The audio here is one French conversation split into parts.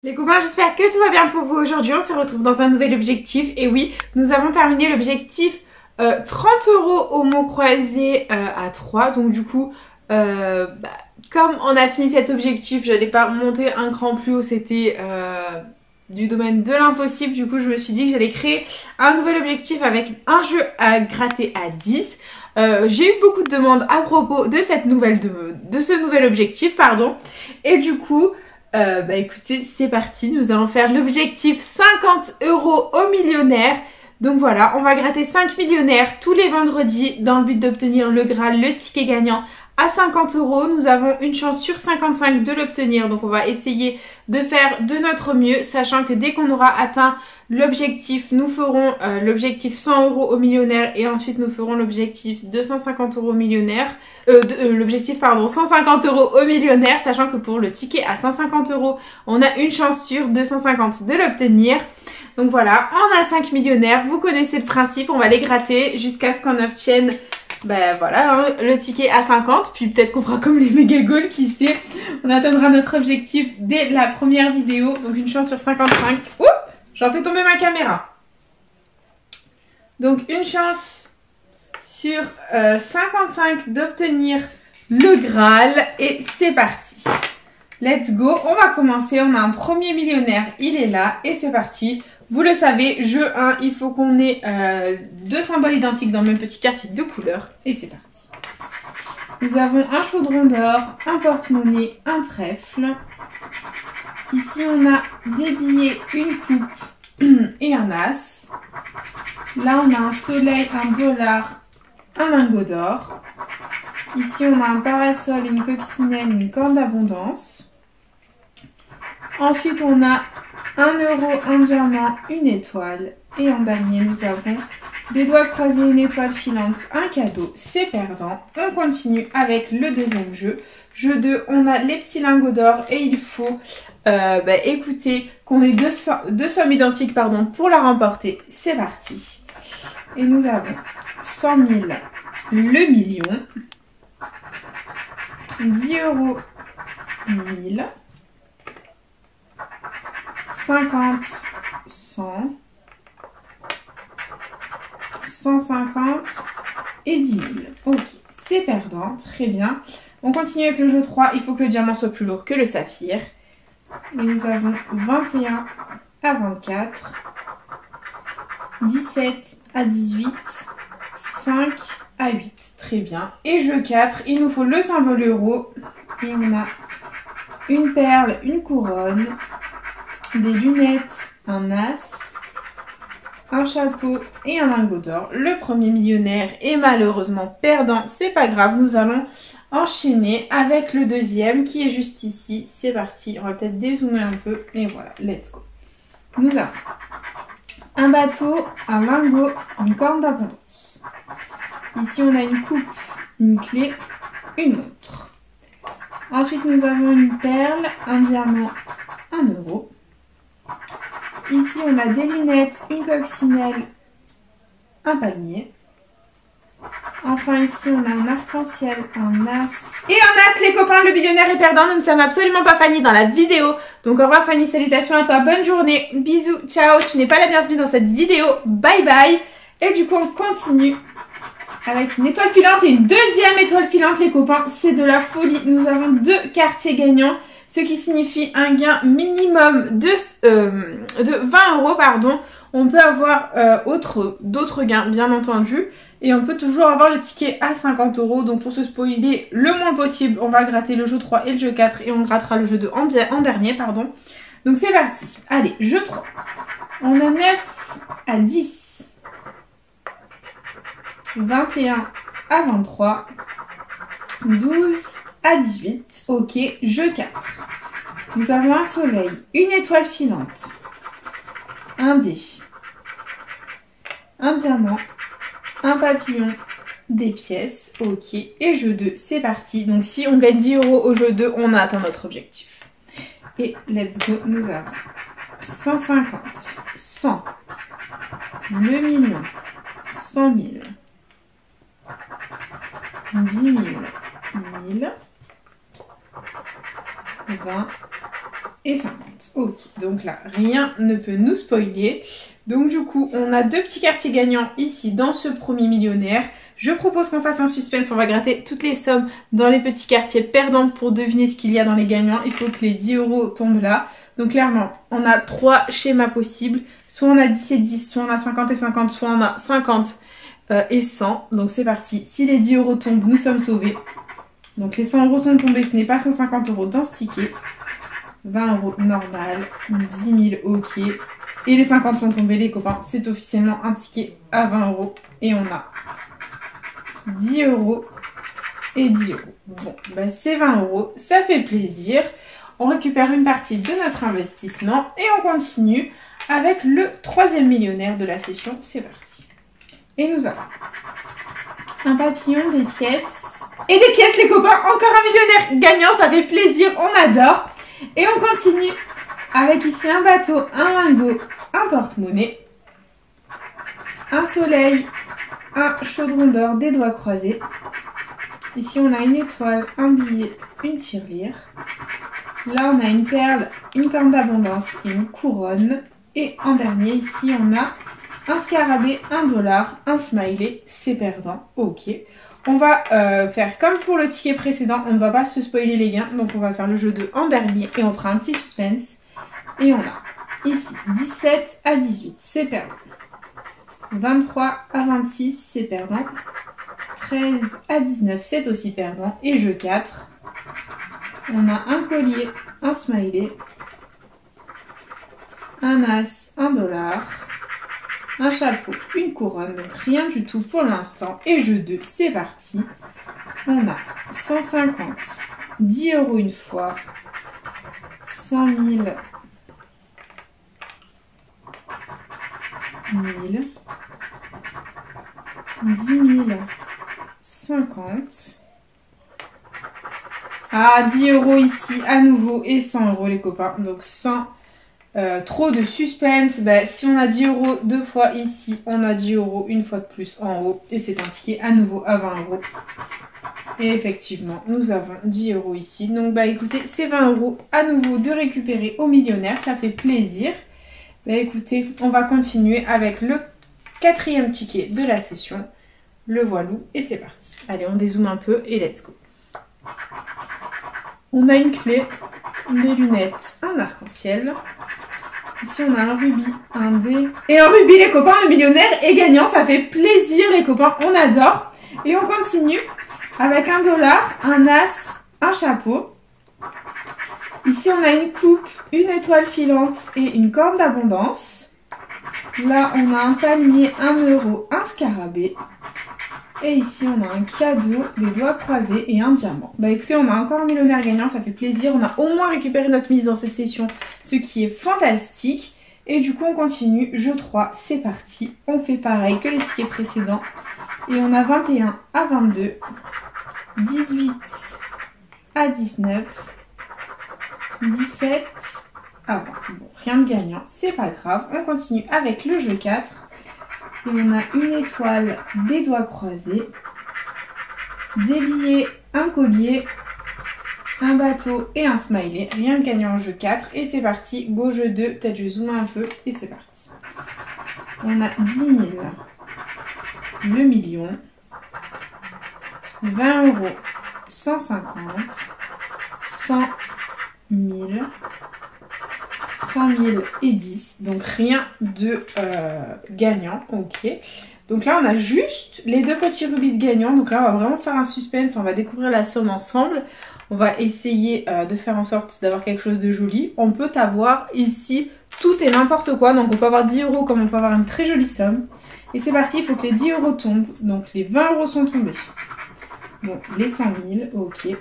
Les copains, j'espère que tout va bien pour vous aujourd'hui. On se retrouve dans un nouvel objectif. Et oui, nous avons terminé l'objectif 30 € au mot croisé à 3. Donc du coup, comme on a fini cet objectif, j'allais pas monter un cran plus haut. C'était du domaine de l'impossible. Du coup, je me suis dit que j'allais créer un nouvel objectif avec un jeu à gratter à 10. J'ai eu beaucoup de demandes à propos de cette de ce nouvel objectif, pardon. Et du coup... écoutez, c'est parti, nous allons faire l'objectif 50 € au millionnaire. Donc voilà, on va gratter 5 millionnaires tous les vendredis dans le but d'obtenir le Graal, le ticket gagnant à 50 €. Nous avons une chance sur 55 de l'obtenir, donc on va essayer de faire de notre mieux, sachant que dès qu'on aura atteint l'objectif, nous ferons l'objectif 100 € au millionnaire et ensuite nous ferons l'objectif 250 € au millionnaire. L'objectif 150 € au millionnaire, sachant que pour le ticket à 150 €, on a une chance sur 250 de l'obtenir. Donc voilà, on a 5 millionnaires, vous connaissez le principe, on va les gratter jusqu'à ce qu'on obtienne le ticket à 50, puis peut-être qu'on fera comme les méga goals, qui sait, on atteindra notre objectif dès la première vidéo, donc une chance sur 55. Oups, j'en fais tomber ma caméra. Donc une chance sur 55 d'obtenir le Graal, et c'est parti. Let's go, on va commencer, on a un premier millionnaire, il est là, et c'est parti. Vous le savez, jeu 1, il faut qu'on ait deux symboles identiques dans le même petit quartier de couleur. Et c'est parti. Nous avons un chaudron d'or, un porte-monnaie, un trèfle. Ici, on a des billets, une coupe et un as. Là, on a un soleil, un dollar, un lingot d'or. Ici, on a un parasol, une coccinelle, une corne d'abondance. Ensuite, on a 1 €, un diamant, une étoile. Et en dernier, nous avons des doigts croisés, une étoile filante, un cadeau. C'est perdant. On continue avec le deuxième jeu. Jeu 2, on a les petits lingots d'or et il faut écoutez qu'on ait deux sommes identiques pour la remporter. C'est parti. Et nous avons 100 000, le million, 10 €, 1000. 50, 100, 150 et 10 000. Ok, c'est perdant, très bien. On continue avec le jeu 3. Il faut que le diamant soit plus lourd que le saphir. Et nous avons 21 à 24, 17 à 18, 5 à 8. Très bien. Et jeu 4, il nous faut le symbole euro. Et on a une perle, une couronne, des lunettes, un as, un chapeau et un lingot d'or. Le premier millionnaire est malheureusement perdant, c'est pas grave, nous allons enchaîner avec le deuxième qui est juste ici. C'est parti, on va peut-être dézoomer un peu et voilà, let's go. Nous avons un bateau, un lingot, une corne d'abondance. Ici on a une coupe, une clé, une montre. Ensuite nous avons une perle, un diamant, 1 €. Ici, on a des lunettes, une coccinelle, un palmier. Enfin, ici, on a un arc-en-ciel, un as. Et un as, les copains, le millionnaire est perdant. Nous ne sommes absolument pas Fanny dans la vidéo. Donc, au revoir Fanny, salutations à toi. Bonne journée, bisous, ciao. Tu n'es pas la bienvenue dans cette vidéo. Bye bye. Et du coup, on continue avec une étoile filante et une deuxième étoile filante, les copains. C'est de la folie. Nous avons 2 quartiers gagnants. Ce qui signifie un gain minimum de 20 €, pardon. On peut avoir d'autres gains, bien entendu. Et on peut toujours avoir le ticket à 50 €. Donc pour se spoiler le moins possible, on va gratter le jeu 3 et le jeu 4. Et on grattera le jeu 2 en dernier, pardon. Donc c'est parti. Allez, jeu 3. On a 9 à 10. 21 à 23. 12 à 18, ok, jeu 4. Nous avons un soleil, une étoile filante, un dé, un diamant, un papillon, des pièces, ok, et jeu 2, c'est parti. Donc si on gagne 10 € au jeu 2, on a atteint notre objectif. Et let's go, nous avons 150, 100, le million, 100 000, 10 000, 1000, 20 et 50. Ok, donc là, rien ne peut nous spoiler. Donc du coup, on a 2 petits quartiers gagnants ici dans ce premier millionnaire. Je propose qu'on fasse un suspense, on va gratter toutes les sommes dans les petits quartiers perdants pour deviner ce qu'il y a dans les gagnants. Il faut que les 10 € tombent là. Donc clairement, on a 3 schémas possibles. Soit on a 10 et 10, soit on a 50 et 50, soit on a 50 et 100. Donc c'est parti. Si les 10 € tombent, nous sommes sauvés. Donc les 100 € sont tombés, ce n'est pas 150 € dans ce ticket. 20 € normal, 10 000 ok. Et les 50 sont tombés les copains, c'est officiellement un ticket à 20 €. Et on a 10 € et 10 €. Bon, bah c'est 20 €, ça fait plaisir. On récupère une partie de notre investissement et on continue avec le 3e millionnaire de la session. C'est parti. Et nous avons un papillon, des pièces. Et des pièces les copains, encore un millionnaire gagnant, ça fait plaisir, on adore. Et on continue avec ici un bateau, un lingot, un porte-monnaie, un soleil, un chaudron d'or, des doigts croisés. Ici on a une étoile, un billet, une tirelire. Là on a une perle, une corne d'abondance et une couronne. Et en dernier ici on a un scarabée, un dollar, un smiley, c'est perdant, ok. On va faire comme pour le ticket précédent, on ne va pas se spoiler les gains, donc on va faire le jeu 2 en dernier et on fera un petit suspense. Et on a ici 17 à 18, c'est perdant. 23 à 26, c'est perdant. 13 à 19, c'est aussi perdant. Et jeu 4, on a un collier, un smiley, un as, un dollar, un chapeau, une couronne, donc rien du tout pour l'instant. Et jeu 2, c'est parti. On a 150, 10 € une fois, 100 000, 1000, 10 000, 50. Ah, 10 € ici à nouveau et 100 € les copains. Donc 100. Trop de suspense. Bah, si on a 10 € 2 fois ici, on a 10 € une fois de plus en haut. Et c'est un ticket à nouveau à 20 €. Et effectivement, nous avons 10 € ici. Donc bah écoutez, c'est 20 € à nouveau de récupérer au millionnaire. Ça fait plaisir. Bah écoutez, on va continuer avec le 4e ticket de la session. Le voilou. Et c'est parti. Allez, on dézoome un peu et let's go. On a une clé, des lunettes, un arc-en-ciel. Ici, on a un rubis, un dé et un rubis, les copains. Le millionnaire est gagnant. Ça fait plaisir, les copains. On adore. Et on continue avec un dollar, un as, un chapeau. Ici, on a une coupe, une étoile filante et une corne d'abondance. Là, on a un palmier, 1 €, un scarabée. Et ici, on a un cadeau, des doigts croisés et un diamant. Bah écoutez, on a encore un millionnaire gagnant, ça fait plaisir. On a au moins récupéré notre mise dans cette session, ce qui est fantastique. Et du coup, on continue. Jeu 3, c'est parti. On fait pareil que les tickets précédents. Et on a 21 à 22, 18 à 19, 17 à 20. Bon, rien de gagnant, c'est pas grave. On continue avec le jeu 4. Et on a une étoile, des doigts croisés, des billets, un collier, un bateau et un smiley. Rien de gagnant en jeu 4. Et c'est parti, go jeu 2. Peut-être je vais zoomer un peu et c'est parti. On a 10 000, le million, 20 €, 150, 100 000, 100 000 et 10. Donc rien de gagnant. Ok. Donc là, on a juste les 2 petits rubis de gagnant. Donc là, on va vraiment faire un suspense. On va découvrir la somme ensemble. On va essayer de faire en sorte d'avoir quelque chose de joli. On peut avoir ici tout et n'importe quoi. Donc on peut avoir 10 € comme on peut avoir une très jolie somme. Et c'est parti, il faut que les 10 € tombent. Donc les 20 € sont tombés. Bon, les 100 000, ok.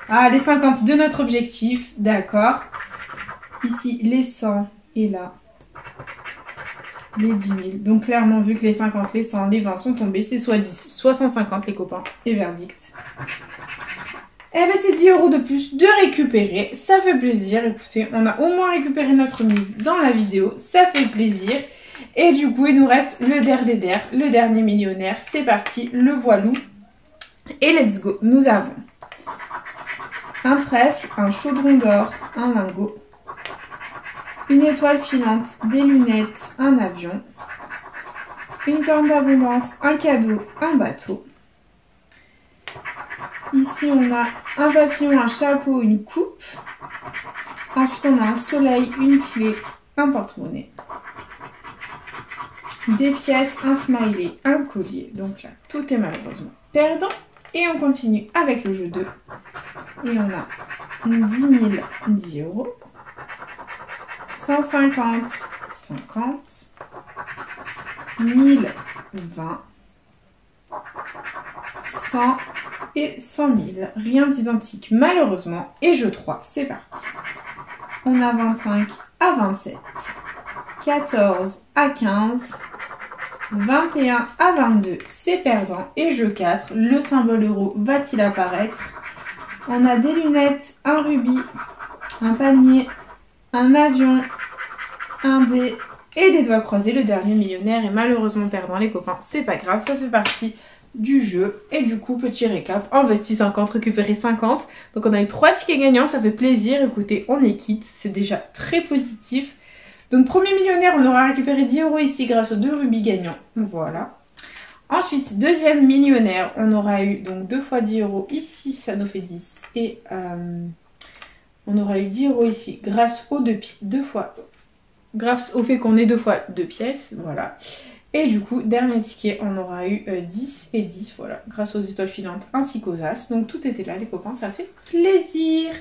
Ah, les 50 de notre objectif, d'accord. Ici, les 100 et là, les 10 000. Donc clairement, vu que les 50, les 100, les 20 sont tombés, c'est soit 10, soit 150 les copains. Et verdict. Eh ben c'est 10 € de plus de récupérer. Ça fait plaisir. Écoutez, on a au moins récupéré notre mise dans la vidéo. Ça fait plaisir. Et du coup, il nous reste le der, le dernier millionnaire. C'est parti, le voilou. Et let's go. Nous avons un trèfle, un chaudron d'or, un lingot, une étoile filante, des lunettes, un avion, une corne d'abondance, un cadeau, un bateau. Ici, on a un papillon, un chapeau, une coupe. Ensuite, on a un soleil, une clé, un porte-monnaie. Des pièces, un smiley, un collier. Donc là, tout est malheureusement perdant. Et on continue avec le jeu 2. Et on a 10 000, 10 euros. 150, 50. 1000, 20. 100 et 100 000. Rien d'identique malheureusement. Et jeu 3, c'est parti. On a 25 à 27. 14 à 15. 21 à 22, c'est perdant. Et jeu 4, le symbole euro va-t-il apparaître? On a des lunettes, un rubis, un palmier, un avion, un dé et des doigts croisés. Le dernier millionnaire est malheureusement perdant, les copains. C'est pas grave, ça fait partie du jeu. Et du coup, petit récap, investi 50, récupéré 50. Donc on a eu 3 tickets gagnants, ça fait plaisir. Écoutez, on est quitte, c'est déjà très positif. Donc premier millionnaire, on aura récupéré 10 euros ici grâce aux 2 rubis gagnants. Voilà. Ensuite, deuxième millionnaire, on aura eu donc 2 fois 10 euros ici, ça nous fait 10. Et on aura eu 10 euros ici grâce aux grâce au fait qu'on ait 2 fois 2 pièces. Voilà. Et du coup, dernier ticket, on aura eu 10 et 10, voilà, grâce aux étoiles filantes ainsi qu'aux as. Donc tout était là, les copains, ça fait plaisir.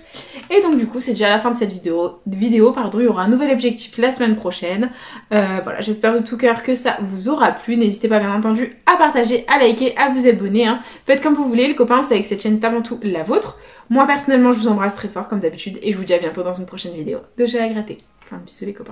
Et donc du coup, c'est déjà la fin de cette vidéo, pardon, il y aura un nouvel objectif la semaine prochaine. Voilà, j'espère de tout cœur que ça vous aura plu. N'hésitez pas, bien entendu, à partager, à liker, à vous abonner. Hein. Faites comme vous voulez, les copains, vous savez que cette chaîne est avant tout la vôtre. Moi, personnellement, je vous embrasse très fort, comme d'habitude, et je vous dis à bientôt dans une prochaine vidéo de Jeu à gratter. Enfin, bisous les copains.